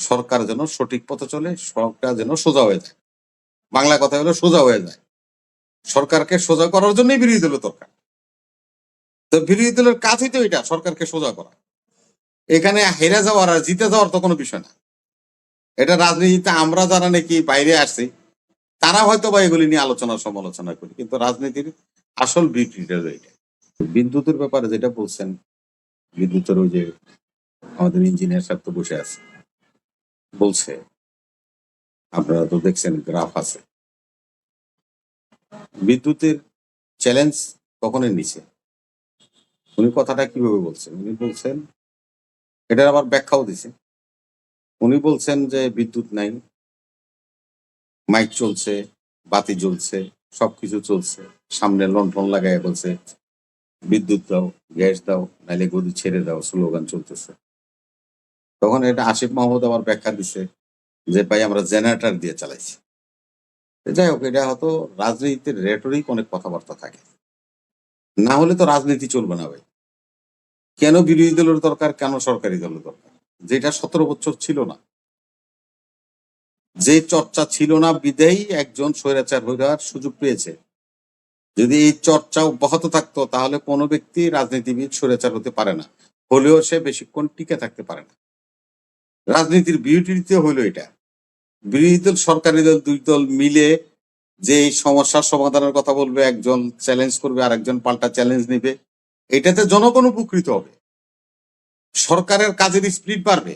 সরকার যেন সঠিক পথে চলে, সরকার যেন সোজা হয়ে যায়। বাংলা কথা হলো সোজা হয়ে যায়। সরকারকে সোজা করার জন্যই বিরোধী দলের দরকার। তো বিরোধী দলের কাজই তো এটা, সরকারকে সোজা করা। এখানে হেরে যাওয়ার আর জিতে যাওয়ার তো কোনো বিষয় না। এটা রাজনীতিতে আমরা যারা নাকি বাইরে আসছি তারা হয়তো বা এগুলি নিয়ে আলোচনা সমালোচনা করি, কিন্তু রাজনীতির আসল বিক্রিটা হলো এটা। বিদ্যুতের ব্যাপারে যেটা বলছেন, বিদ্যুতের ওই যে আমাদের ইঞ্জিনিয়ার সাহেব তো বসে আছে, বলছে আপনারা তো দেখছেন গ্রাফ আছে, বিদ্যুতের চ্যালেঞ্জ কখনের নিচে। উনি কথাটা কিভাবে বলছেন? উনি বলছেন, এটার আবার ব্যাখ্যাও দিছে। উনি বলছেন যে বিদ্যুৎ নাই, মাইক চলছে, বাতি জ্বলছে, সবকিছু চলছে, সামনে লণ্ঠন লাগায় বলছে বিদ্যুৎ দাও, গ্যাস দাও, নাইলে গদি ছেড়ে দাও, স্লোগান চলতেছে। তখন এটা আসিফ মাহমুদ আবার ব্যাখ্যা দিছে যে ভাই আমরা জেনারেটর দিয়ে চালাইছি। যাই হোক, এটা হয়তো রাজনীতির রেটরিক অনেক কথাবার্তা থাকে, না হলে তো রাজনীতি চলবে না ভাই। কেন বিরোধী দলের দরকার, কেন সরকারি দলের দরকার? যেটা 17 বছর ছিল না, যে চর্চা ছিল না বিদেই একজন স্বৈরাচার হওয়ার সুযোগ পেয়েছে। যদি এই চর্চা অব্যাহত থাকতো তাহলে কোনো ব্যক্তি রাজনীতিবিদ স্বৈরাচার হতে পারে না, হলেও সে বেশিক্ষণ টিকে থাকতে পারে না। রাজনীতির বিউটিতে হইলো এটা, বিরোধী দল সরকারি দল দুই দল মিলে যে এই সমস্যার সমাধানের কথা বলবে, একজন চ্যালেঞ্জ করবে আর একজন পাল্টা চ্যালেঞ্জ নিবে, এটাতে জনগণ উপকৃত হবে, সরকারের কাজের স্পিড বাড়বে।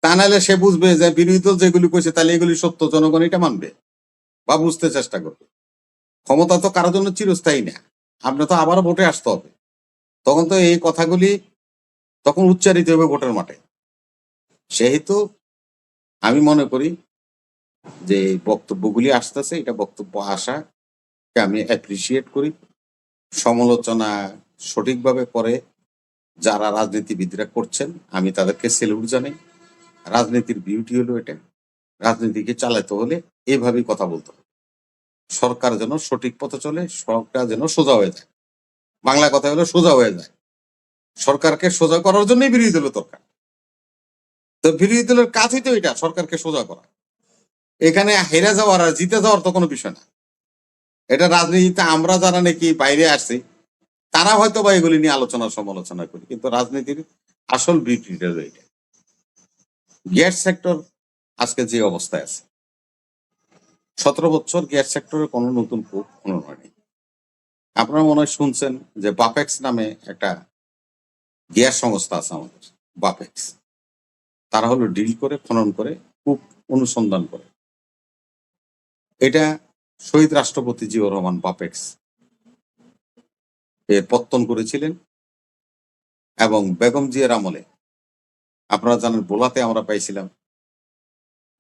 তা নাহলে সে বুঝবে যে বিরোধী দল যেগুলি কইছে তাহলে এগুলি সত্য, জনগণ এটা মানবে বা বুঝতে চেষ্টা করবে। ক্ষমতা তো কারোর জন্য চিরস্থায়ী না, আপনি তো আবার ভোটে আসতে হবে। তখন তো এই কথাগুলি তখন উচ্চারিত হবে ভোটের মাঠে। সেহেতু আমি মনে করি যে এই বক্তব্যগুলি আসতেছে, এটা বক্তব্য আসাকে আমি অ্যাপ্রিসিয়েট করি। সমালোচনা সঠিকভাবে করে যারা রাজনীতিবিদরা করছেন, আমি তাদেরকে সেলুট জানাই। রাজনীতির বিউটি হলো এটা, রাজনীতিকে চালাতে হলে এইভাবেই কথা বলতে হবে। সরকার যেন সঠিক পথে চলে, সরকার যেন সোজা হয়ে যায়। বাংলা কথা হলো সোজা হয়ে যায়। সরকারকে সোজা করার জন্যই বিরোধী দলের দরকার। তো বিরোধী দলের কাজই তো এটা, সরকারকে সোজা করা। এখানে হেরে যাওয়ার আর জিতে যাওয়ার তো কোনো বিষয় না। এটা রাজনীতিতে আমরা যারা নাকি বাইরে আসছি তারা হয়তো বা এগুলি নিয়ে আলোচনা সমালোচনা করি, কিন্তু রাজনীতির আসল বিক্রিটা হলো এটা। গ্যাস সেক্টর আজকে যে অবস্থায় আছে, 17 বছর গ্যাস সেক্টরে কোনো নতুন কূপ খনন হয়নি। আপনারা মনে হয় শুনছেন যে বাপেক্স নামে একটা গ্যাস সংস্থা আছে আমাদের, বাপেক্স। তারা হলো ডিল করে, খনন করে, কূপ অনুসন্ধান করে। এটা শহীদ রাষ্ট্রপতি জিয়াউর রহমান বাপেক্স এর পত্তন করেছিলেন, এবং বেগম জিয়ার আমলে আপনারা জানেন বোলাতে আমরা পাইছিলাম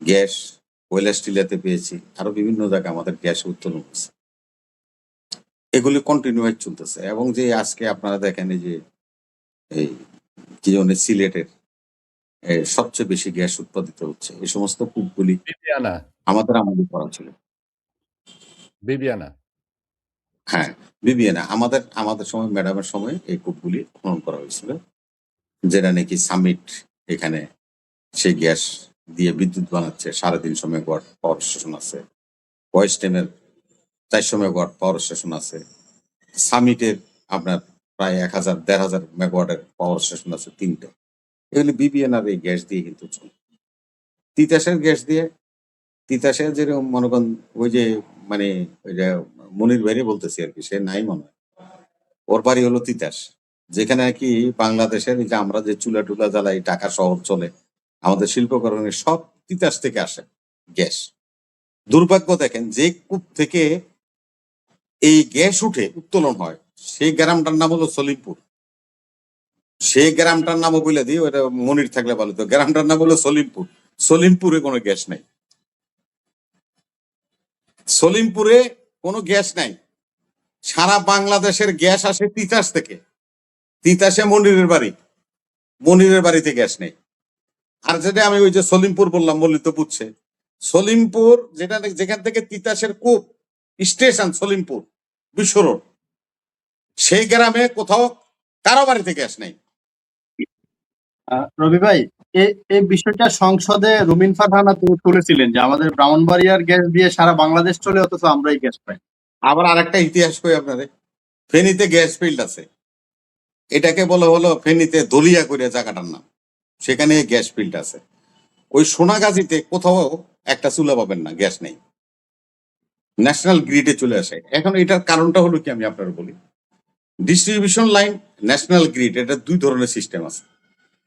গ্যাস, ওয়েলেস্টিলিয়াতে পেয়েছি, আরো বিভিন্ন জায়গায় আমাদের গ্যাস উত্তোলন হচ্ছে। এগুলি কন্টিনিউয়াস চলতেছে, এবং যে আজকে আপনারা দেখেন এই যে এই কি জানি সিলেটের সবচেয়ে বেশি গ্যাস উৎপাদিত হচ্ছে, এই সমস্ত কূপগুলি বিবিয়ানা আমাদের আমলে করা ছিল। বিবিয়ানা হ্যাঁ, বিবিএনা আমাদের আমাদের সময়, ম্যাডামের সময় এই কূপগুলি খনন করা হয়েছিল, যেটা নাকি সামিট এখানে সেই গ্যাস দিয়ে বিদ্যুৎ বানাচ্ছে। 350 মেগাওয়াট পাওয়ার স্টেশন আছে, ওয়েস্টেমের 400 মেগাওয়াট পাওয়ার স্টেশন আছে, সামিটের আপনার প্রায় 1000-1500 মেগাওয়াটের পাওয়ার স্টেশন আছে 3টে। এগুলি বিবিএনআর এই গ্যাস দিয়ে কিন্তু চলে। তিতাসের গ্যাস দিয়ে, তিতাসের যেরকম মনে করেন ওই যে মানে ওই যে মনির ভাইরে বলতেছি আর কি, সে নাই মনে হয়, ওর বাড়ি হলো তিতাস, যেখানে আর কি বাংলাদেশের এই যে আমরা যে চুলা টুলা জ্বালাই, ঢাকা শহর চলে, আমাদের শিল্পকরণের সব তিতাস থেকে আসে গ্যাস। দুর্ভাগ্য দেখেন, যে কূপ থেকে এই গ্যাস উঠে উত্তোলন হয় সেই গ্রামটার নাম হলো সলিমপুর। সেই গ্রামটার নামও বলে দিই, ওটা মনির থাকলে ভালো তো, গ্রামটার নাম হলো সলিমপুর। সলিমপুরে কোনো গ্যাস নাই, সলিমপুরে কোনো গ্যাস নাই। সারা বাংলাদেশের গ্যাস আসে তিতাস থেকে। তিতাসে মনিরের বাড়ি, মনিরের বাড়িতে গ্যাস নেই। আর যেটা আমি ওই যে সলিমপুর বললাম, বললি তো বুঝছে, সলিমপুর যেটা যেখান থেকে তিতাসের কূপ স্টেশন সলিমপুর বিশ্ব রোড, সেই গ্রামে কোথাও কারো বাড়িতে গ্যাস নেই। রবি ভাই, এই বিষয়টা সংসদে রুমিন ফারহানা তুলেছিলেন যে আমাদের ব্রাহ্মণবাড়িয়ার গ্যাস দিয়ে সারা বাংলাদেশ চলে, অথচ আমরাই গ্যাস পাই। আবার আরেকটা ইতিহাস কই আপনাদের, ফেনীতে গ্যাস ফিল্ড আছে, এটাকে বলা হলো ফেনীতে দলিয়া করে জায়গাটার নাম, সেখানে গ্যাস ফিল্ড আছে। ওই সোনাগাজীতে কোথাও একটা চুলা পাবেন না, গ্যাস নেই, ন্যাশনাল গ্রিডে চলে আসে। এখন এটার কারণটা হলো কি আমি আপনার বলি, ডিস্ট্রিবিউশন লাইন, ন্যাশনাল গ্রিড, এটা দুই ধরনের সিস্টেম আছে।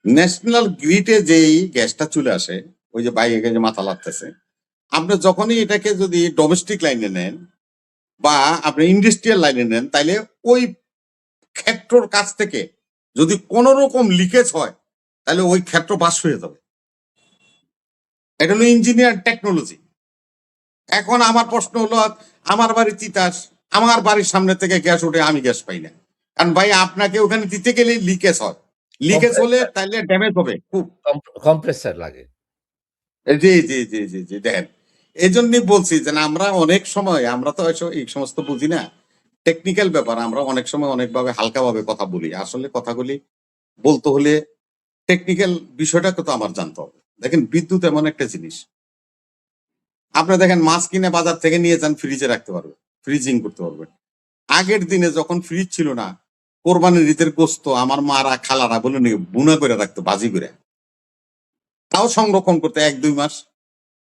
ন্যাশনাল গ্রিডে যেই গ্যাসটা চলে আসে, ওই যে বাইরে যে মাথা লাগতেছে, আপনি যখনই এটাকে যদি ডোমেস্টিক লাইনে নেন বা আপনি ইন্ডাস্ট্রিয়াল লাইনে নেন, তাইলে ওই ক্ষেত্রর কাছ থেকে যদি কোন রকম লিকেজ হয়, তাহলে ওই ক্ষেত্র পাস হয়ে যাবে। এটা হলো ইঞ্জিনিয়ার টেকনোলজি। এখন আমার প্রশ্ন হলো, আমার বাড়ি তিতাস, আমার বাড়ির সামনে থেকে গ্যাস উঠে, আমি গ্যাস পাই না, কারণ ভাই আপনাকে ওখানে দিতে গেলে লিকেজ হয়, লিকেজ হলে তাহলে ড্যামেজ হবে খুব। কম্প্রেসার লাগে। জি জি জি জি জি দেখেন, এই জন্যই বলছি যে না, আমরা অনেক সময় আমরা তো এই সমস্ত বুঝি না, টেকনিক্যাল ব্যাপার, আমরা অনেক সময় অনেকভাবে হালকাভাবে কথা বলি। আসলে কথাগুলি বলতে হলে টেকনিক্যাল বিষয়টাকে তো আমার জানতে হবে। দেখেন, বিদ্যুৎ এমন একটা জিনিস, আপনি দেখেন মাছ কিনে বাজার থেকে নিয়ে যান, ফ্রিজে রাখতে পারবেন, ফ্রিজিং করতে পারবেন। আগের দিনে যখন ফ্রিজ ছিল না, কোরবানির ঈদের গোস্ত আমার মারা খালারা বলে নিয়ে বুনা করে রাখতো, বাজি করে, তাও সংরক্ষণ করতে 1-2 মাস,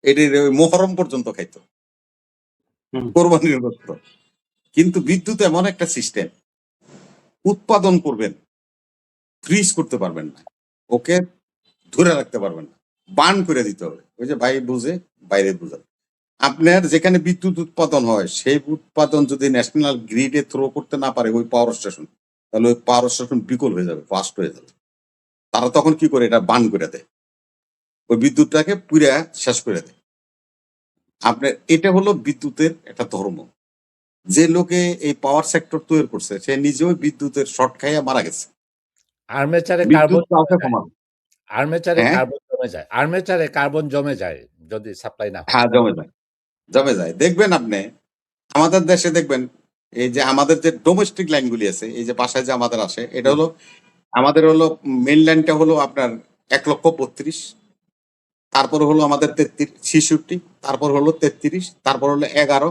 এটির ওই মোহরম পর্যন্ত খাইতো কোরবানির গোস্ত। কিন্তু বিদ্যুৎ এমন একটা সিস্টেম, উৎপাদন করবেন, ফ্রিজ করতে পারবেন না, ওকে ধরে রাখতে পারবেন না, বার্ন করে দিতে হবে। ওই যে ভাই বুঝে, বাইরে বুঝে, আপনার যেখানে বিদ্যুৎ উৎপাদন হয় সেই উৎপাদন যদি ন্যাশনাল গ্রিডে থ্রো করতে না পারে ওই পাওয়ার স্টেশন, তাহলে ওই পাওয়ার স্টেশন বিকল হয়ে যাবে, ফাস্ট হয়ে যাবে। তারা তখন কি করে, এটা বার্ন করে দেয়, ওই বিদ্যুৎটাকে পুরা শেষ করে দেয়। আপনার এটা হলো বিদ্যুতের একটা ধর্ম। যে লোকে এই পাওয়ার সেক্টর তৈরি করছে, সে নিজেও বিদ্যুতের শর্ট খাইয়া মারা গেছে। আর্মেচারে কার্বন বিদ্যুৎ কাউকে কমাবে, আর্মেচারে হ্যাঁ কার্বন জমে যায়। আর্মেচারে কার্বন জমে যায় যদি সাপ্লাই না হয়। হ্যাঁ, জমে যায়, জমে যায়। দেখবেন আপনি আমাদের দেশে দেখবেন, এই যে আমাদের যে ডোমেস্টিক লাইনগুলি আছে, এই যে বাসায় যে আমাদের আসে, এটা হলো আমাদের হলো মেইন লাইনটা হলো আপনার 1,32,000, তারপরে হলো আমাদের 63, তারপর হলো 33, তারপর হলো 11,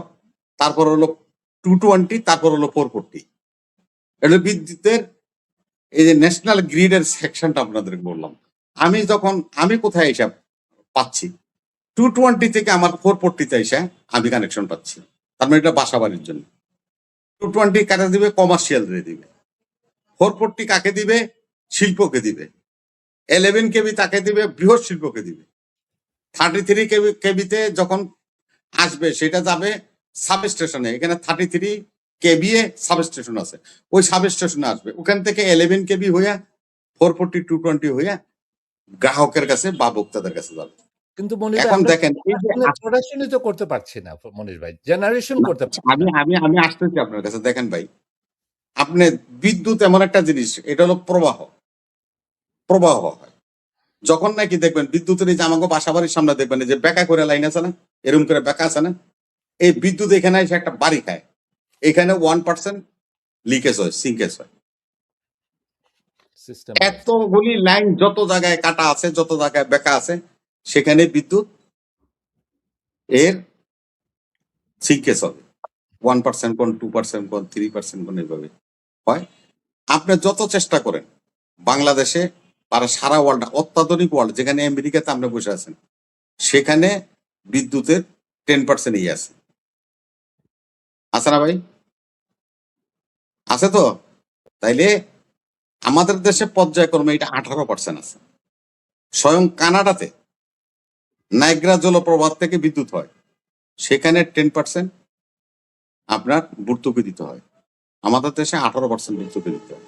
তারপর হলো 220, তারপর হলো 440। এটা বিদ্যুতের এই যে ন্যাশনাল গ্রিডের সেকশনটা আপনাদের বললাম। আমি কোথায় হিসাব পাচ্ছি, 220 থেকে আমার 440-তে এসে আমি কানেকশন পাচ্ছি। তার মানে এটা বাসা বাড়ির জন্য। 220 কাকে দিবে, কমার্শিয়াল দিবে। 440 কাকে দিবে, শিল্পকে দিবে। 11 কেবি তাকে দিবে, বৃহৎ শিল্পকে দিবে। 33 কেবিতে যখন আসবে সেটা যাবে সাব স্টেশনে, এখানে 33 কেবিএ সাব স্টেশন আছে, ওই সাব স্টেশনে আসবে, ওখান থেকে 11 কেবি হইয়া 440 220 হইয়া গ্রাহকের কাছে বা ভোক্তাদের কাছে যাবে। কিন্তু মনির ভাই, এখন আমরা দেখেন এই যে প্রোডাকশনই তো করতে পারছি না মনির ভাই, জেনারেশন করতে পারছি আমি না। আমি আমি আসতেছি আপনার কাছে। দেখেন ভাই, আপনি বিদ্যুৎ এমন একটা জিনিস, এটা হলো প্রবাহ, প্রবাহ হয় যখন নাকি দেখবেন বিদ্যুতের এই যে আমাকে বাসা বাড়ির সামনে দেখবেন এই যে বেকা করে লাইন আছে না, এরকম করে বেকা আছে না, এই বিদ্যুৎ এখানে এসে একটা বাড়ি খায়, এখানে 1% লিকেজ হয়, সিঙ্কেজ হয়। সিস্টেম এতগুলি লাইন যত জায়গায় কাটা আছে, যত জায়গায় বেকা আছে, সেখানে বিদ্যুৎ এর সিঙ্কেজ হবে। 1% কোন, 2% কোন, 3% কোন, এইভাবে হয়। আপনি যত চেষ্টা করেন বাংলাদেশে আর সারা ওয়ার্ল্ড, অত্যাধুনিক ওয়ার্ল্ড, যেখানে আমেরিকাতে আপনি বসে আছেন, সেখানে বিদ্যুতের 10% আছে, আছে না ভাই? আছে তো? তাইলে আমাদের দেশে পর্যায়ক্রমে এটা 18% আছে। স্বয়ং কানাডাতে নাইগ্রা জলপ্রপাত থেকে বিদ্যুৎ হয়, সেখানে 10% আপনার ভর্তুকি দিতে হয়। আমাদের দেশে 18% ভর্তুকি দিতে হয়।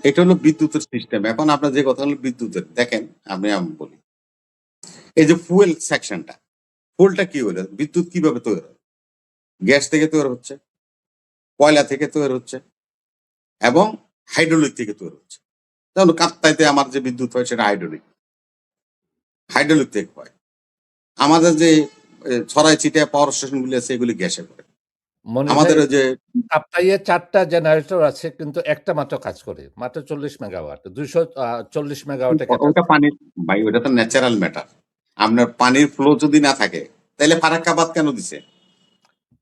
এটা হলো বিদ্যুতের সিস্টেম। এখন আপনার যে কথা হলো বিদ্যুতের, দেখেন আমি বলি, এই যে ফুয়েল সেকশনটা, ফুয়েলটা কি হলো, বিদ্যুৎ কিভাবে তৈরি হয়? গ্যাস থেকে তৈরি হচ্ছে, কয়লা থেকে তৈরি হচ্ছে, এবং হাইড্রোলিক থেকে তৈরি হচ্ছে। যেমন কাপ্তাইতে আমার যে বিদ্যুৎ হয় সেটা হাইড্রোলিক, হাইড্রোলিক থেকে হয়। আমাদের যে ছড়াই ছিটিয়া পাওয়ার স্টেশন গুলি আছে, এগুলি গ্যাসে করে। মনির ভাই আমাদের ওই যে কাপ্তাইয়ে 4টা জেনারেটর আছে কিন্তু একটা মাত্র কাজ করে। মাত্র 40 মেগাওয়াট। 240 মেগাওয়াটের ওটা ক্যাপাসিটি। পানির, ভাই ওটা তো ন্যাচারাল ম্যাটার। আপনার পানির ফ্লো যদি না থাকে তাহলে ফারাক্কাবাদ কেন দিছে?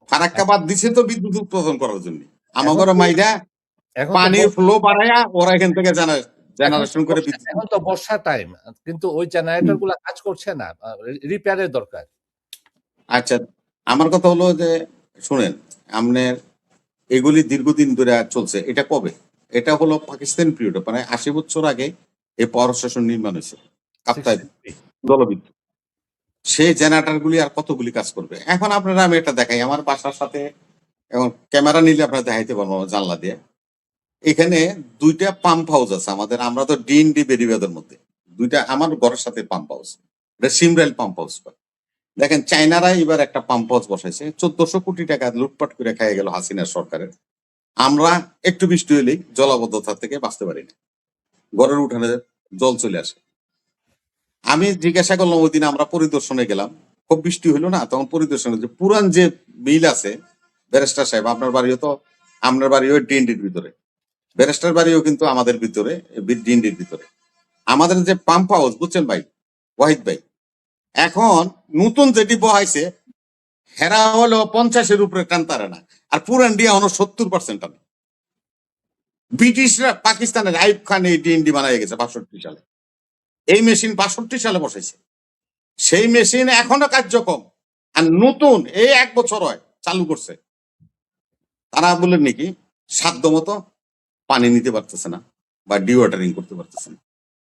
ফারাক্কাবাদ দিছে তো বিদ্যুৎ উৎপাদন করার জন্য। এখন আমাদের তো মাইরা এখন তো পানির ফ্লো বাড়ায়া ওরা এখান থেকে এখন জেনারেশন করে বিদ্যুৎ। এখন তো বর্ষা টাইম। কিন্তু ওই জেনারেটর গুলা কাজ করছে না। রিপেয়ারের দরকার। আচ্ছা, আমার কথা হলো যে শুনেন, আপনার এগুলি দীর্ঘদিন ধরে চলছে। এটা কবে? এটা হলো পাকিস্তান পিরিয়ড, মানে ৮০ বছর আগে এই পাওয়ার স্টেশন নির্মাণ হয়েছে কাপ্তাই 63 জলবিদ্যুৎ। সেই জেনারেটর গুলি আর কতগুলি কাজ করবে? এখন আপনারা আমি এটা দেখাই, আমার বাসার সাথে এবং ক্যামেরা নিলে আপনারা দেখাইতে পারবো জানলা দিয়ে। এখানে 2টা পাম্প হাউস আছে আমাদের। আমরা তো ডি বেরিবাদের মধ্যে 2টা আমার ঘরের সাথে পাম্প হাউস, এটা সিমরাইল পাম্প হাউস। দেখেন চাইনারা এবার একটা পাম্প হাউস বসাইছে, 1400 কোটি টাকা লুটপাট করে খেয়ে গেল হাসিনার সরকারের। আমরা একটু বৃষ্টি হলেই জলাবদ্ধতা থেকে বাঁচতে পারি না, ঘরের উঠানে জল চলে আসে। আমি জিজ্ঞাসা করলাম ওই দিন, আমরা পরিদর্শনে গেলাম, খুব বৃষ্টি হইলো না, তখন পরিদর্শনে যে পুরান যে বিল আছে, ব্যারিস্টার সাহেব আপনার বাড়িও তো, আপনার বাড়িও ডিএনডির ভিতরে, ব্যারিস্টার বাড়িও কিন্তু আমাদের ভিতরে, ডিএনডির ভিতরে। আমাদের যে পাম্প হাউস, বুঝছেন ভাই ওয়াহিদ ভাই, এখন নতুন যেটি বহাইছে হেরা হলো 50-এর উপরে টানতারে না, আর পুরান ডিয়া হলো 70% টানে। ব্রিটিশরা পাকিস্তানের আইব খান এই ডিএনডি বানাই গেছে 62 সালে। এই মেশিন 62 সালে বসাইছে, সেই মেশিন এখনো কার্যক্রম। আর নতুন এই 1 বছর হয় চালু করছে। তারা বললেন নাকি সাধ্য মতো পানি নিতে পারতেছে না বা ডিওয়াটারিং করতে পারতেছে না।